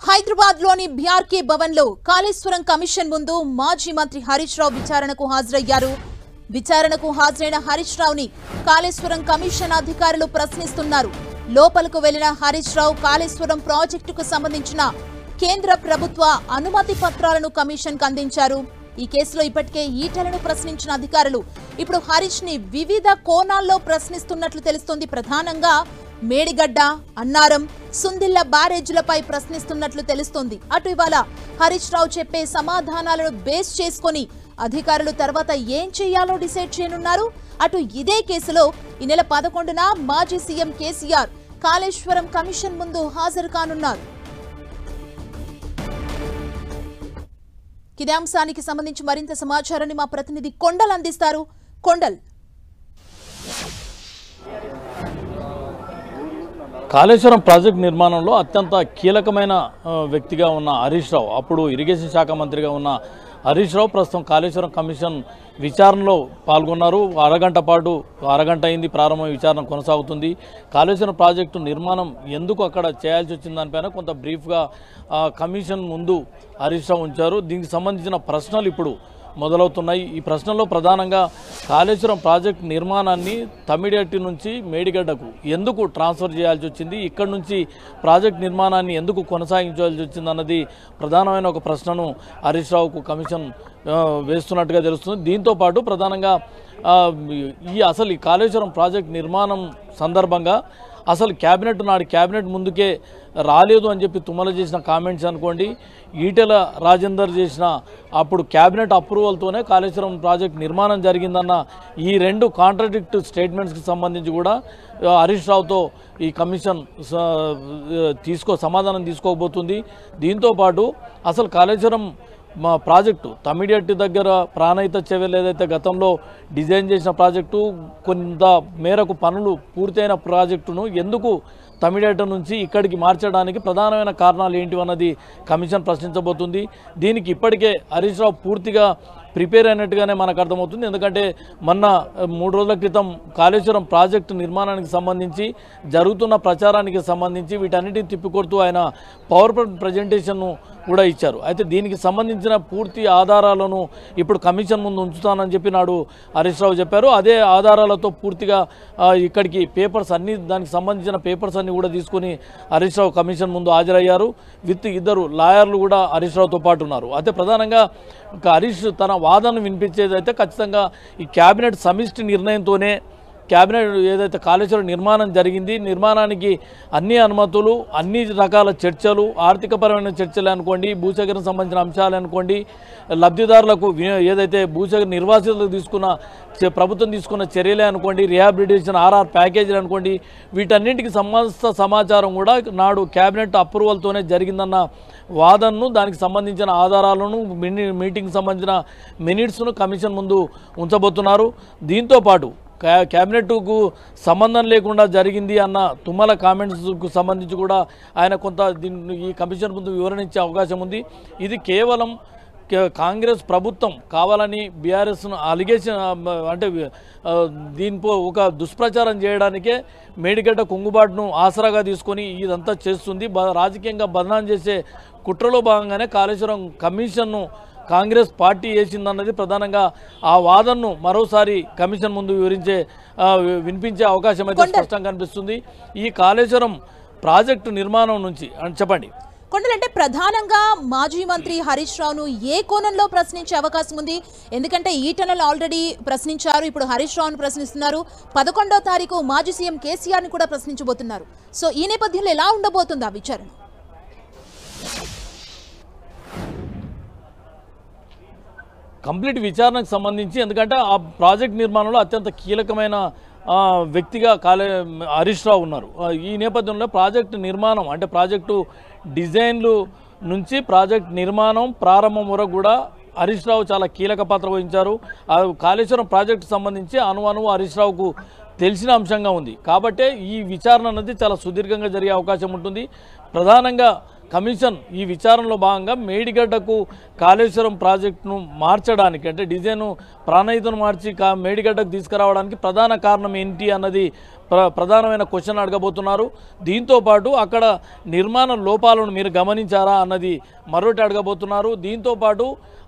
హైదరాబాద్లోని బీఆర్కే భవన్లో కాళేశ్వరం కమిషన్ ముందు మాజీ మంత్రి హరీష్ రావు విచారణకు హాజరయ్యారు. విచారణకు హాజరైన హరీష్ రావుని కాళేశ్వరం కమిషన్ అధికారులు ప్రశ్నిస్తున్నారు. లోపలకు వెళ్లిన హరీష్ రావు కాళేశ్వరం ప్రాజెక్టుకు సంబంధించిన కేంద్ర ప్రభుత్వ అనుమతి పత్రాలను కమిషన్కు అందించారు. ఈ కేసులో ఇప్పటికే ఈటలను ప్రశ్నించిన అధికారులు ఇప్పుడు హరీష్ ని వివిధ కోణాల్లో ప్రశ్నిస్తున్నట్లు తెలుస్తోంది. ప్రధానంగా మేడిగడ్డ, అన్నారం, సుందిళ్ల బ్యారేజీలపై ప్రశ్నిస్తున్నట్లు తెలుస్తోంది. అటు ఇవాళ హరీష్ రావు చెప్పే సమాధానాలను బేస్ చేసుకొని అధికారులు తర్వాత ఏం చేయాలో డిసైడ్ చేయనున్నారు. అటు ఇదే కేసులో ఈ నెల 11న మాజీ సీఎం కేసీఆర్ కాళేశ్వరం కమిషన్ ముందు హాజరు కానున్నారు. ఇదే అంశానికి సంబంధించి మరింత సమాచారాన్ని మా ప్రతినిధి కొండల్ అందిస్తారు. కొండల్, కాళేశ్వరం ప్రాజెక్టు నిర్మాణంలో అత్యంత కీలకమైన వ్యక్తిగా ఉన్న హరీష్ రావు, అప్పుడు ఇరిగేషన్ శాఖ మంత్రిగా ఉన్న హరీష్ రావు ప్రస్తుతం కాళేశ్వరం కమిషన్ విచారణలో పాల్గొన్నారు. అరగంట అయింది ప్రారంభ విచారణ కొనసాగుతుంది. కాళేశ్వరం ప్రాజెక్టు నిర్మాణం ఎందుకు అక్కడ చేయాల్సి వచ్చిన దానిపైన కొంత బ్రీఫ్గా కమిషన్ ముందు హరీష్ రావు ఉంచారు. దీనికి సంబంధించిన ప్రశ్నలు ఇప్పుడు మొదలవుతున్నాయి. ఈ ప్రశ్నలో ప్రధానంగా కాళేశ్వరం ప్రాజెక్టు నిర్మాణాన్ని తమిడిహట్టి నుంచి మేడిగడ్డకు ఎందుకు ట్రాన్స్ఫర్ చేయాల్సి వచ్చింది, ఇక్కడి నుంచి ప్రాజెక్టు నిర్మాణాన్ని ఎందుకు కొనసాగించాల్సి వచ్చింది అన్నది ప్రధానమైన ఒక ప్రశ్నను హరీష్ రావుకు కమిషన్ వేస్తున్నట్టుగా తెలుస్తుంది. దీంతోపాటు ప్రధానంగా ఈ కాళేశ్వరం ప్రాజెక్టు నిర్మాణం సందర్భంగా అసలు క్యాబినెట్ ముందుకే రాలేదు అని చెప్పి తుమ్మల చేసిన కామెంట్స్ అనుకోండి, ఈటెల రాజేందర్ చేసిన అప్పుడు క్యాబినెట్ అప్రూవల్తోనే కాళేశ్వరం ప్రాజెక్ట్ నిర్మాణం జరిగిందన్న ఈ రెండు కాంట్రాడిక్ట్ స్టేట్మెంట్స్కి సంబంధించి కూడా హరీష్ రావుతో ఈ కమిషన్ సమాధానం తీసుకోబోతుంది. దీంతోపాటు అసలు కాళేశ్వరం ప్రాజెక్టు తమిడిహట్టి దగ్గర ప్రాణహిత చెవెల్ ఏదైతే గతంలో డిజైన్ చేసిన ప్రాజెక్టు కొంత మేరకు పనులు పూర్తయిన ప్రాజెక్టును ఎందుకు తమిడిహట్టి నుంచి ఇక్కడికి మార్చడానికి ప్రధానమైన కారణాలు ఏంటి అన్నది కమిషన్ ప్రశ్నించబోతుంది. దీనికి ఇప్పటికే హరీష్ రావు పూర్తిగా ప్రిపేర్ అయినట్టుగానే మనకు అర్థమవుతుంది. ఎందుకంటే మొన్న 3 రోజుల క్రితం కాళేశ్వరం ప్రాజెక్టు నిర్మాణానికి సంబంధించి జరుగుతున్న ప్రచారానికి సంబంధించి వీటన్నిటిని తిప్పికొడుతూ ఆయన పవర్ పాయింట్ ప్రజెంటేషన్ను కూడా ఇచ్చారు. అయితే దీనికి సంబంధించిన పూర్తి ఆధారాలను ఇప్పుడు కమిషన్ ముందు ఉంచుతానని చెప్పి నాడు హరీష్ రావు చెప్పారు. అదే ఆధారాలతో పూర్తిగా ఇక్కడికి దానికి సంబంధించిన పేపర్స్ అన్ని కూడా తీసుకుని హరీష్ రావు కమిషన్ ముందు హాజరయ్యారు. విత్ 2 లాయర్లు కూడా హరీష్ రావుతో పాటు ఉన్నారు. అయితే ప్రధానంగా హరీష్ తన వాదనను వినిపించేదైతే ఖచ్చితంగా ఈ క్యాబినెట్ సమిష్టి నిర్ణయంతోనే ఏదైతే కాళేశ్వరం నిర్మాణం జరిగింది, నిర్మాణానికి అన్ని అనుమతులు, అన్ని రకాల చర్చలు, ఆర్థికపరమైన చర్చలు అనుకోండి, భూసేకరణ సంబంధించిన అంశాలు అనుకోండి, లబ్ధిదారులకు ఏదైతే భూసేకరణ నిర్వాసితులకు ప్రభుత్వం తీసుకున్న చర్యలే అనుకోండి, రిహాబిలిటేషన్ ఆర్ఆర్ ప్యాకేజీలు అనుకోండి, వీటన్నింటికి సమస్త సమాచారం కూడా నాడు క్యాబినెట్ అప్రూవల్తోనే జరిగిందన్న వాదనను, దానికి సంబంధించిన ఆధారాలను, మీటింగ్కి సంబంధించిన మినిట్స్ను కమిషన్ ముందు ఉంచబోతున్నారు. దీంతోపాటు క్యాబినెట్కు సంబంధం లేకుండా జరిగింది అన్న తుమ్మల కామెంట్స్కు సంబంధించి కూడా ఆయన కొంత ఈ కమిషన్ ముందు వివరణించే అవకాశం ఉంది. ఇది కేవలం కాంగ్రెస్ ప్రభుత్వం కావాలని బీఆర్ఎస్ను అలిగేషన్ అంటే దీనిపై ఒక దుష్ప్రచారం చేయడానికే మేడిగడ్డ కుంగుబాటును ఆసరాగా తీసుకొని ఇదంతా చేస్తుంది. రాజకీయంగా బదనాం చేసే కుట్రలో భాగంగానే కాళేశ్వరం కమిషన్ను కాంగ్రెస్ పార్టీ వేసిందన్నది ప్రధానంగా ఆ వాదనను మరోసారి కమిషన్ ముందు వినిపించే అవకాశం అయితే స్పష్టంగా కనిపిస్తుంది. ఈ కాళేశ్వరం ప్రాజెక్టు నిర్మాణం నుంచి చెప్పండి కొండలంటే ప్రధానంగా మాజీ మంత్రి హరీష్ రావును ఏ కోణంలో ప్రశ్నించే అవకాశం ఉంది? ఎందుకంటే ఈటలను ఆల్రెడీ ప్రశ్నించారు, ఇప్పుడు హరీష్ రావును ప్రశ్నిస్తున్నారు. 11వ తారీఖు మాజీ సీఎం కేసీఆర్ ని కూడా ప్రశ్నించబోతున్నారు. సో ఈ నేపథ్యంలో ఎలా ఉండబోతుంది ఆ విచారణ? కంప్లీట్ విచారణకు సంబంధించి, ఎందుకంటే ఆ ప్రాజెక్ట్ నిర్మాణంలో అత్యంత కీలకమైన వ్యక్తిగా హరీష్ రావు ఉన్నారు. ఈ నేపథ్యంలో ప్రాజెక్టు నిర్మాణం అంటే ప్రాజెక్టు డిజైన్లు నుంచి ప్రాజెక్ట్ నిర్మాణం ప్రారంభం వరకు కూడా హరీష్ రావు చాలా కీలక పాత్ర వహించారు. కాళేశ్వరం ప్రాజెక్టు సంబంధించి అణువు హరీష్ రావుకు తెలిసిన అంశంగా ఉంది. కాబట్టే ఈ విచారణ అనేది చాలా సుదీర్ఘంగా జరిగే అవకాశం ఉంటుంది. ప్రధానంగా కమిషన్ ఈ విచారణలో భాగంగా మేడిగడ్డకు కాళేశ్వరం ప్రాజెక్టును మార్చడానికి అంటే డిజైన్ ప్రాణహితను మార్చి మేడిగడ్డకు తీసుకురావడానికి ప్రధాన కారణం ఏంటి అన్నది ప్రధానమైన క్వశ్చన్ అడగబోతున్నారు. దీంతో పాటు అక్కడ నిర్మాణ లోపాలను మీరు గమనించారా అన్నది మరొకటి అడగబోతున్నారు. దీంతో పాటు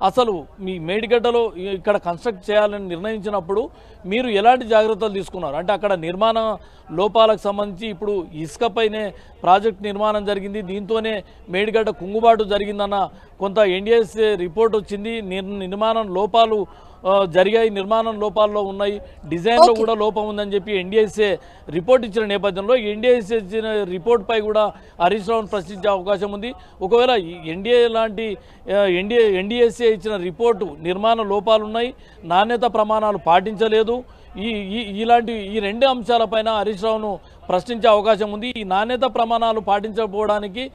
అసలు మీ మేడిగడ్డలో ఇక్కడ కన్స్ట్రక్ట్ చేయాలని నిర్ణయించినప్పుడు మీరు ఎలాంటి జాగ్రత్తలు తీసుకున్నారు? అంటే అక్కడ నిర్మాణ లోపాలకు సంబంధించి ఇప్పుడు ఇసుకపైనే ప్రాజెక్ట్ నిర్మాణం జరిగింది, దీంతోనే మేడిగడ్డ కుంగుబాటు జరిగిందన్న కొంత ఎన్డీఎస్ఏ రిపోర్ట్ వచ్చింది. నిర్మాణ లోపాలు జరిగాయి, నిర్మాణం లోపాల్లో ఉన్నాయి, డిజైన్లో కూడా లోపం ఉందని చెప్పి ఎన్డీఎస్ఏ రిపోర్ట్ ఇచ్చిన నేపథ్యంలో ఎన్డీఎస్ఏ ఇచ్చిన రిపోర్ట్పై కూడా హరీష్ రావును ప్రశ్నించే అవకాశం ఉంది. ఒకవేళ ఎన్డీఎస్ఏ ఇచ్చిన రిపోర్టు నిర్మాణ లోపాలు ఉన్నాయి, నాణ్యత ప్రమాణాలు పాటించలేదు, ఈ రెండు అంశాలపైన హరీష్ రావును ప్రశ్నించే అవకాశం ఉంది. ఈ నాణ్యత ప్రమాణాలు పాటించకపోవడానికి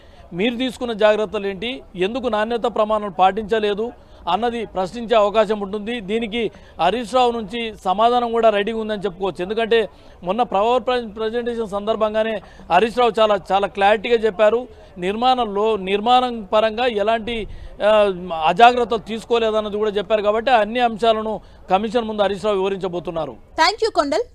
మీరు తీసుకున్న జాగ్రత్తలు ఏంటి, ఎందుకు నాణ్యత ప్రమాణాలు పాటించలేదు అన్నది ప్రశ్నించే అవకాశం ఉంటుంది. దీనికి హరీష్ రావు నుంచి సమాధానం కూడా రెడీగా ఉందని చెప్పుకోవచ్చు. ఎందుకంటే మొన్న పవర్ ప్రజెంటేషన్ సందర్భంగానే హరీష్ రావు చాలా క్లారిటీగా చెప్పారు, నిర్మాణం పరంగా ఎలాంటి అజాగ్రత్తలు తీసుకోలేదన్నది కూడా చెప్పారు. కాబట్టి అన్ని అంశాలను కమిషన్ ముందు హరీష్ రావు వివరించబోతున్నారు. Thank you Kondal.